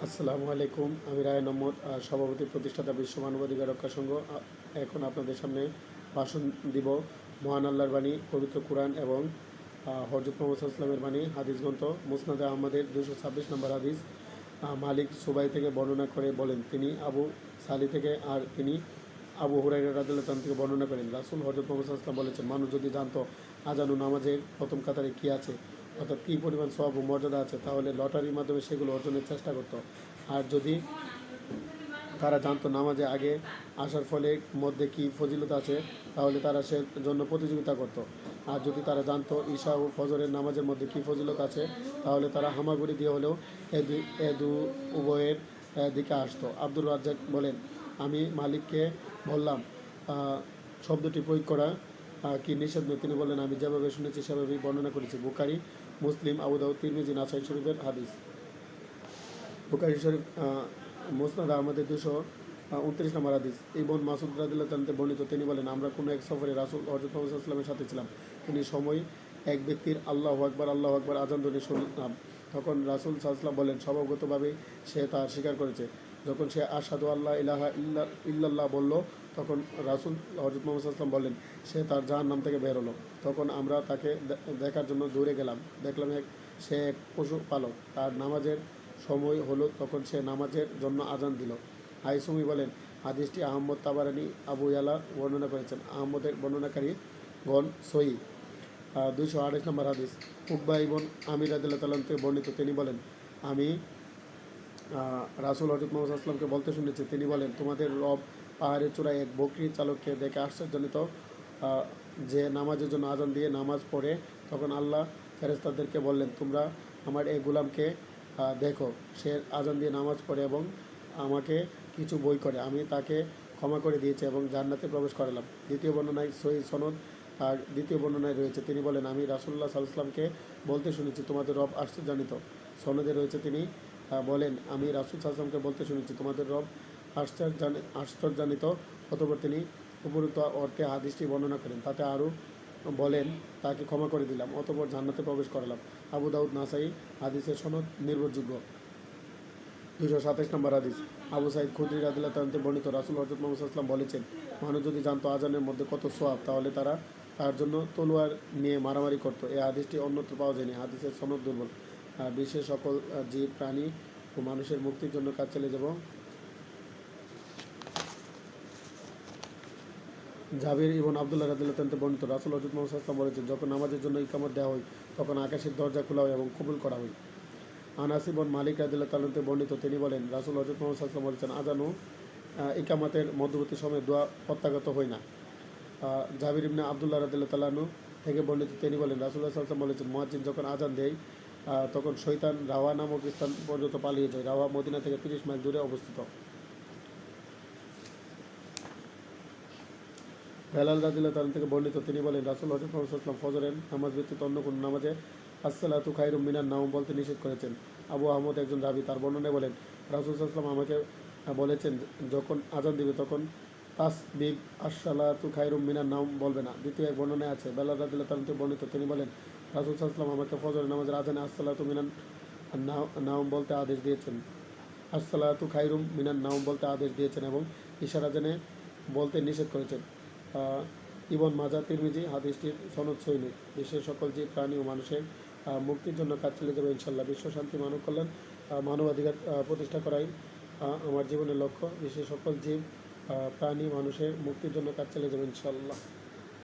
আসসালামু আলাইকুম। আমি রায় মোহাম্মদ, সভাপতি প্রতিষ্ঠাতা বিশ্ব মানবাধিকার রক্ষা সংঘ। এখন আপনাদের সামনে ভাষণ দিব মহান আল্লাহর বাণী, পবিত্র কোরআন এবং হযরত মুহাম্মদ সাল্লাল্লাহু আলাইহি ওয়াসাল্লামের বাণী। হাদিস গ্রন্থ মুসনাদে আহমদের 226 নম্বর হাদিস। মালিক সুবাই থেকে বর্ণনা করে বলেন, তিনি আবু সালি থেকে, আর তিনি আবু হুরায়রা রাদিয়াল্লাহু তাআলা থেকে বর্ণনা করেন, রাসূল হযরত মুহাম্মদ সাল্লাল্লাহু আলাইহি ওয়াসাল্লাম বলেছেন, মানুষ যদি জানতো আজান ও নামাজের প্রথম কাতারে কী আছে, অর্থাৎ কী পরিমাণ সওয়াব ও মর্যাদা আছে, তাহলে লটারির মাধ্যমে সেগুলো অর্জনের চেষ্টা করত। আর যদি তারা জানতো নামাজে আগে আসার ফলে মধ্যে কী ফজিলত আছে, তাহলে তারা সে জন্য প্রতিযোগিতা করত। আর যদি তারা জানতো ঈশা ও ফজরের নামাজের মধ্যে কী ফজিলত আছে, তাহলে তারা হামাগুড়ি দিয়ে হলেও এ দু উভয়ের দিকে আসতো। আব্দুর রাজ্জাক বলেন, আমি মালিককে বললাম, শব্দটি প্রয়োগ করা কি নিষেধ নয়? তিনি বললেন, আমি যেভাবে শুনেছি সেভাবেই বর্ণনা করেছি। বুখারী, মুসলিম, আবু দাউদ, তিরমিজি, নাসাই শরীফের হাদিস। বুখারী শরীফ মুসনাদ আহমদের 229 নম্বর হাদিস। ইবন মাসউদ রাদিয়াল্লাহু তাআলা বর্ণিত, তিনি বলেন, আমরা কোনো এক সফরে রাসূল হযরত মুহাম্মদ সাল্লাল্লাহু আলাইহি ওয়াসাল্লামের সাথে ছিলাম। তিনি সময় এক ব্যক্তির আল্লাহু আকবার আল্লাহু আকবার আযান ধ্বনি শুনলাম। তখন রাসূল সাল্লাল্লাহু আলাইহি ওয়াসাল্লাম বলেন, স্বভাবগতভাবেই সে তা স্বীকার করেছে। যখন সে আশহাদু আল্লা ইলাহা ইল্লাল্লাহ বলল, তখন রাসূল হযরত মুহাম্মদ সাল্লাল্লাহু আলাইহি ওয়াসাল্লাম বললেন, সে তার জাহান্নাম থেকে বের হলো। তখন আমরা তাকে দেখার জন্য দৌড়ে গেলাম। দেখলাম সে এক পশু পালক। তার নামাজের সময় হলো, তখন সে নামাজের জন্য আজান দিল। হাইসুমি বলেন, হাদিসটি আহমদ, তাবারানী, আবু ইয়ালা বর্ণনা করেছেন। আহমদের বর্ণনাকারী গণ সহি। 228 নম্বর হাদিস। উকবা ইবন আমির রাদিয়াল্লাহু তাআলা থেকে বর্ণিত, তিনি বলেন, আমি রাসূল হযরত মুহাম্মদ সাল্লাল্লাহু আলাইহি ওয়াসাল্লামকে বলতে শুনেছি, তিনি বলেন, তোমাদের রব পাহাড়ের চূড়ায় এক বকরি চালককে দেখে আশ্চর্যান্বিত, যে নামাজের জন্য আজান দিয়ে নামাজ পড়ে। তখন আল্লাহ ফেরেশতাদেরকে বললেন, তোমরা আমার এই গোলামকে দেখো, সে আজান দিয়ে নামাজ পড়ে এবং আমাকে কিছু বই করে, আমি তাকে ক্ষমা করে দিয়েছি এবং জান্নাতে প্রবেশ করালাম। দ্বিতীয় বর্ণনায় সহিহ সনদ, আর দ্বিতীয় বর্ণনায় রয়েছে, তিনি বলেন, আমি রাসূলুল্লাহ সাল্লাল্লাহু আলাইহি ওয়াসাল্লামকে বলতে শুনেছি, তোমাদের রব আশ্চর্যান্বিত। সনদে রয়েছে, তিনি বলেন, আমি রাসূল সাল্লাল্লাহু আলাইহি ওয়াসাল্লামকে বলতে শুনেছি, তোমাদের রব আশ্চর্যান্বিত। অতঃপর তিনি উপরোক্ত অর্থে হাদিসটি বর্ণনা করেন। তাতে আরও বলেন, তাকে ক্ষমা করে দিলাম, অতঃপর জান্নাতে প্রবেশ করালাম। আবু দাউদ, নাসাই। হাদিসের সনদ নির্ভরযোগ্য। 227 নম্বর হাদিস। আবু সাঈদ খুদরী রাদিয়াল্লাহু তাআলা থেকে বর্ণিত, রাসূল হযরত মুহাম্মদ সাল্লাল্লাহু আলাইহি ওয়াসাল্লাম বলেছেন, মানুষ যদি জানতো আজানের মধ্যে কত সওয়াব, তাহলে তারা তার জন্য তলোয়ার নিয়ে মারামারি করত। এই হাদিসটি অন্যত্র পাওয়া যায়নি। হাদিসের সনদ দুর্বল। বিশ্বের সকল জীব, প্রাণী ও মানুষের মুক্তির জন্য কাজ চালিয়ে যাব। জাবির ইবন আব্দুল্লাহ রাদিয়াল্লাহু তাআলা থেকে বর্ণিত, রাসূল হযরত মুহাম্মদ সাল্লাল্লাহু আলাইহি ওয়াসাল্লাম বলেছেন, যখন নামাজের জন্য ইকামত দেওয়া হয়, তখন আকাশের দরজা খোলা হয় এবং কবুল করা হয়। আনাস ইবন মালিক রাদিয়াল্লাহু তাআলা থেকে বর্ণিত, তিনি বলেন, রাসূল হযরত মুহাম্মদ সাল্লাল্লাহু আলাইহি ওয়াসাল্লাম বলেছেন, আজান ও ইকামাতের মধ্যবর্তী সময়ে দোয়া প্রত্যাগত হয় না। জাবির ইবনে আব্দুল্লাহ রাদিয়াল্লাহু তাআলা থেকে বর্ণিত, তিনি বলেন, রাসূলুল্লাহ সাল্লাল্লাহু আলাইহি ওয়াসাল্লাম বলেছেন, মুয়াজ্জিন যখন আজান দেয়, তখন শয়তান রাওয়া নামক স্থান পর্যন্ত পালিয়ে যায়। রাওয়া মদিনা থেকে 30 মাইল দূরে অবস্থিত। বেলাল রাদিয়াল্লাহু তাআলা থেকে বর্ণিত, তিনি বলেন, রাসূল হযরত মুহাম্মদ সাল্লাল্লাহু আলাইহি ওয়াসাল্লাম ফজরের নামাজ ব্যতীত অন্য কোনো নামাজে আসসালাতু খায়রুম মিনান নাওম বলতে নিষেধ করেছেন। আবু আহমদ একজন রাবী, তার বর্ণনায় বলেন, রাসূল সাল্লাল্লাহু আলাইহি ওয়াসাল্লাম আমাকে বলেছেন, যখন আজান দিবে তখন তাসবিহ আসসালাতু খায়রুম মিনান নাওম বলবে না। দ্বিতীয় এক বর্ণনায় আছে, বেলাল রাদিয়াল্লাহু তাআলা থেকে বর্ণিত, তিনি বলেন, রাসূল সাল্লাল্লাহু আলাইহি ওয়াসাল্লাম আমাকে ফজরের নামাজের আজানে আসসালাতু মিনান নাওম বলতে আদেশ দিয়েছেন, আসসালাতু খায়রুম মিনান নাওম বলতে আদেশ দিয়েছেন এবং ঈশার আজানে বলতে নিষেধ করেছেন। ইবন মাজাহ, তিরমিজি। হাদিসটির সনদ সহিহ। বিশ্বের সকল জীব, প্রাণী ও মানুষের মুক্তির জন্য কাজ চালিয়ে যাবে ইনশাল্লাহ। বিশ্ব শান্তি, মানব কল্যাণ, মানবাধিকার প্রতিষ্ঠা করাই আমার জীবনের লক্ষ্য। বিশ্বের সকল জীব, প্রাণী, মানুষের মুক্তির জন্য কাজ চালিয়ে যাবে ইনশাল্লাহ।